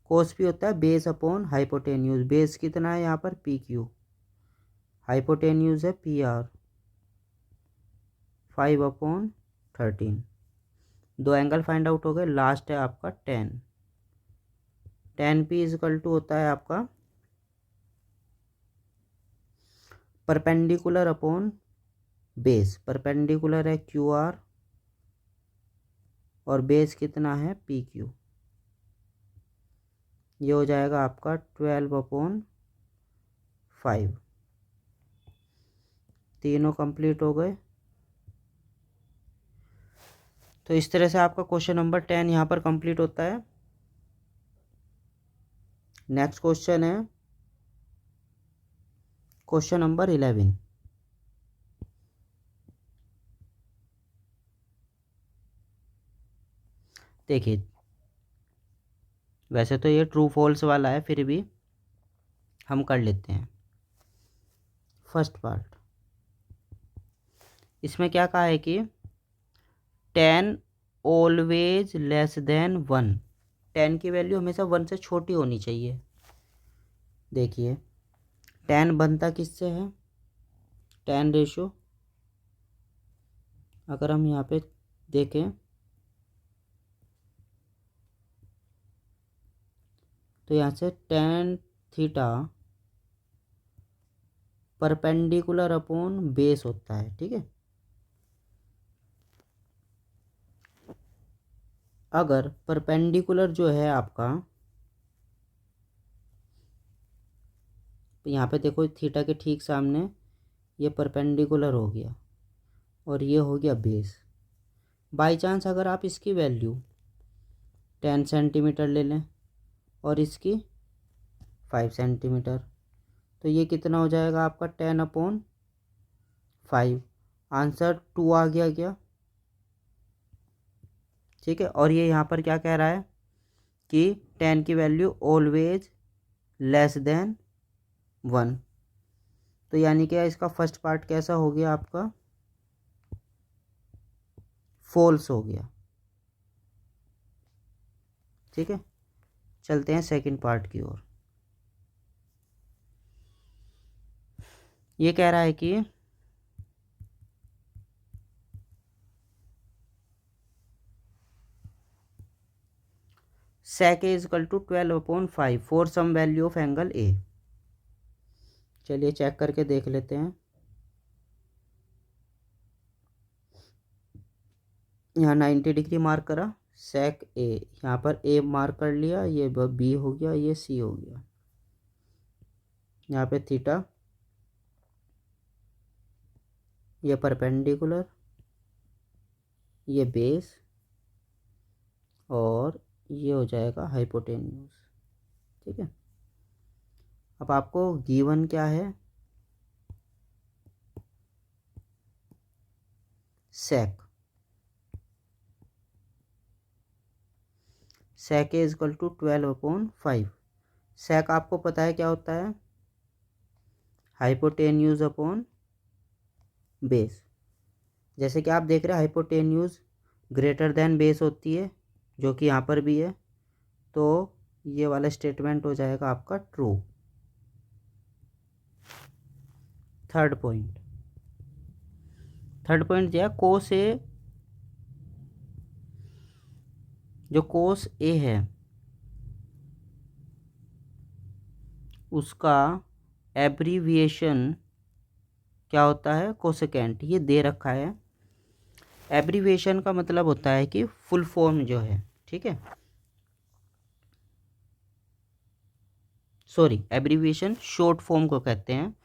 कोस पी होता है बेस अपॉन हाइपोटेन्यूज। बेस कितना है यहाँ पर पी क्यू, हाइपोटेन्यूज है पी आर 5/13। दो एंगल फाइंड आउट हो गए। लास्ट है आपका 10। 10p इजकल टू होता है आपका परपेंडिकुलर अपॉन बेस। परपेंडिकुलर है क्यू आर और बेस कितना है PQ। ये हो जाएगा आपका 12/5। तीनों कंप्लीट हो गए। तो इस तरह से आपका क्वेश्चन नंबर 10 यहाँ पर कंप्लीट होता है। नेक्स्ट क्वेश्चन है क्वेश्चन नंबर 11। देखिए, वैसे तो ये ट्रू फॉल्स वाला है, फिर भी हम कर लेते हैं। फर्स्ट पार्ट, इसमें क्या कहा है कि 10 ऑलवेज लेस देन 1। 10 की वैल्यू हमेशा 1 से छोटी होनी चाहिए। देखिए 10 बनता किससे है, 10 रेशो, अगर हम यहाँ पे देखें तो यहाँ से tan theta perpendicular upon base होता है। ठीक है, अगर परपेंडिकुलर जो है आपका, यहाँ पे देखो थीटा के ठीक सामने ये परपेंडिकुलर हो गया और ये हो गया बेस। बाय चांस अगर आप इसकी वैल्यू 10 सेंटीमीटर ले लें और इसकी 5 सेंटीमीटर, तो ये कितना हो जाएगा आपका 10/5। आंसर 2 आ गया क्या। ठीक है, और ये यहाँ पर क्या कह रहा है कि 10 की वैल्यू ऑलवेज लेस देन 1। तो यानी क्या इसका फर्स्ट पार्ट कैसा हो गया आपका, फॉल्स हो गया। ठीक है, चलते हैं सेकंड पार्ट की ओर। ये कह रहा है कि sec A is equal to 12/5 for some value of angle A। चलिए चेक करके देख लेते हैं। यहाँ 90 डिग्री मार्क करा, sec A यहाँ पर A मार्क कर लिया, ये B हो गया, ये C हो गया। यहाँ पे थीटा, ये परपेंडिकुलर, ये बेस, और ये हो जाएगा हाइपोटेन्यूज। ठीक है, अब आपको गिवन क्या है, sec sec A is equal to 12/5। sec आपको पता है क्या होता है, हाइपोटेन्यूज अपॉन बेस। जैसे कि आप देख रहे हैं हाइपोटेन्यूज ग्रेटर देन बेस होती है, जो कि यहाँ पर भी है, तो ये वाला स्टेटमेंट हो जाएगा आपका ट्रू। थर्ड पॉइंट जो है कोस ए, जो कोस ए है उसका एब्रीविएशन क्या होता है, कोसेकेंट। ये दे रखा है। एब्रीविएशन का मतलब होता है कि फुल फॉर्म जो है, ठीक है, सॉरी एब्रीविएशन शॉर्ट फॉर्म को कहते हैं।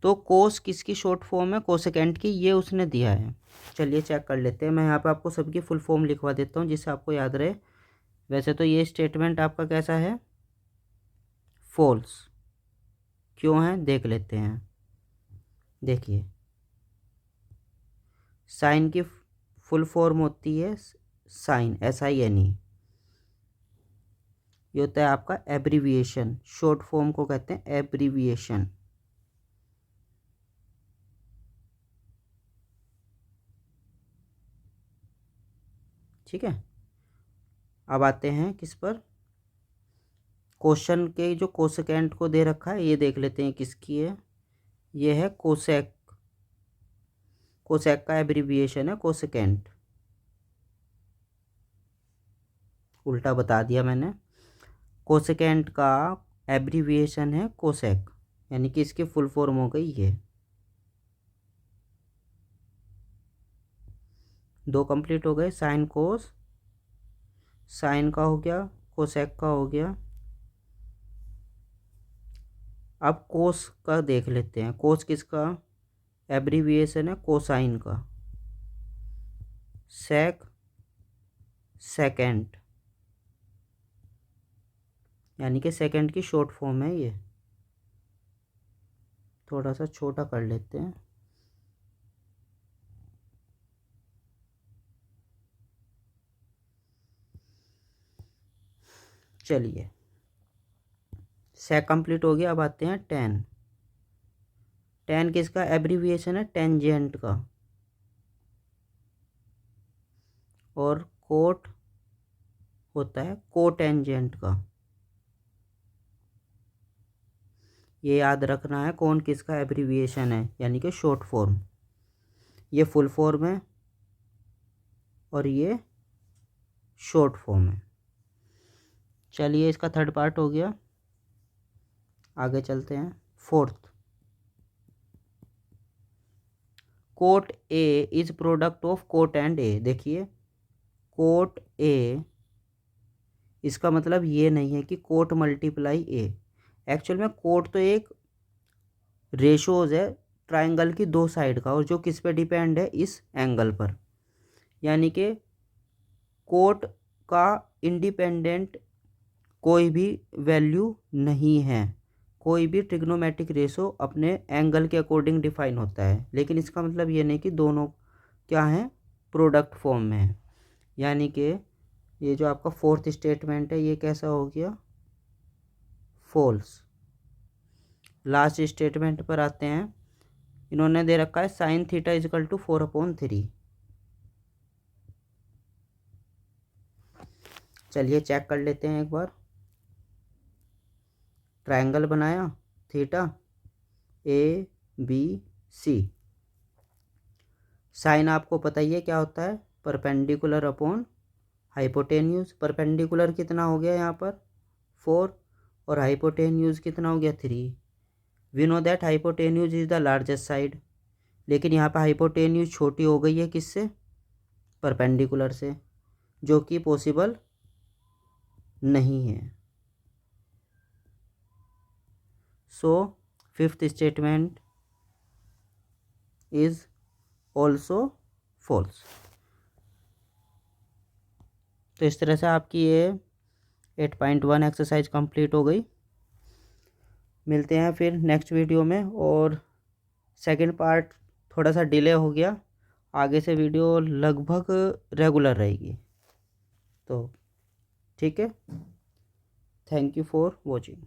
तो कोस किसकी शॉर्ट फॉर्म है, कोसेकेंट की, ये उसने दिया है। चलिए चेक कर लेते हैं। मैं यहाँ पे आपको सबकी फुल फॉर्म लिखवा देता हूँ जिससे आपको याद रहे। वैसे तो ये स्टेटमेंट आपका कैसा है, फॉल्स। क्यों है देख लेते हैं। देखिए साइन की फुल फॉर्म होती है साइन, SINE। ये होता है आपका एब्रीविएशन, शॉर्ट फॉर्म को कहते हैं एब्रीविएशन। ठीक है, अब आते हैं किस पर, क्वेश्चन के जो कोसेकेंट को दे रखा है ये देख लेते हैं किसकी है। ये है कोसेक, कोसेक का एब्रीविएशन है कोसेकेंट। उल्टा बता दिया मैंने। कोसेकेंट का एब्रीविएशन है कोसेक, यानी कि इसकी फुल फॉर्म हो गई ये। दो कंप्लीट हो गए, साइन कोस साइन का हो गया, कोसेक का हो गया। अब कोस का देख लेते हैं। कोस किसका एब्रीविएशन है? कोसाइन का। सेक सेकेंड, यानी कि सेकेंड की शॉर्ट फॉर्म है ये। थोड़ा सा छोटा कर लेते हैं। चलिए, सेक कंप्लीट हो गया। अब आते हैं टेन। टेन किसका एब्रीविएशन है? टेंजेंट का। और कोट होता है कोटेंजेंट का। ये याद रखना है कौन किसका एब्रीविएशन है, यानी कि शॉर्ट फॉर्म। ये फुल फॉर्म है और ये शॉर्ट फॉर्म है। चलिए, इसका थर्ड पार्ट हो गया। आगे चलते हैं। Fourth, cot A is product of cot and A. देखिए, कोट ए, इसका मतलब ये नहीं है कि कोट मल्टीप्लाई ए। एक्चुअल में कोट तो एक रेशोज है ट्राइंगल की दो साइड का, और जो किस पे डिपेंड है? इस एंगल पर। यानी कि कोट का इंडिपेंडेंट कोई भी वैल्यू नहीं है। कोई भी ट्रिग्नोमेट्रिक रेशो अपने एंगल के अकॉर्डिंग डिफाइन होता है, लेकिन इसका मतलब ये नहीं कि दोनों क्या हैं? प्रोडक्ट फॉर्म में है। यानी कि ये जो आपका फोर्थ स्टेटमेंट है, ये कैसा हो गया? फॉल्स। लास्ट स्टेटमेंट पर आते हैं। इन्होंने दे रखा है साइन थीटा इजकल टू 4/3। चलिए चेक कर लेते हैं एक बार। ट्रायंगल बनाया, theta A B C. Sine आपको पता ही है क्या होता है? Perpendicular upon hypotenuse. परपेंडिकुलर कितना हो गया यहाँ पर? 4, और हाइपोटेन्यूज कितना हो गया? 3। We know that hypotenuse is the largest side, लेकिन यहाँ पर हाइपोटेन्यूज छोटी हो गई है किससे? परपेंडिकुलर से, जो कि पॉसिबल नहीं है। So fifth statement is also false. तो इस तरह से आपकी ये 8.1 एक्सरसाइज कंप्लीट हो गई। मिलते हैं फिर नेक्स्ट वीडियो में। और सेकंड पार्ट थोड़ा सा डिले हो गया, आगे से वीडियो लगभग रेगुलर रहेगी। तो ठीक है, थैंक यू फॉर वॉचिंग।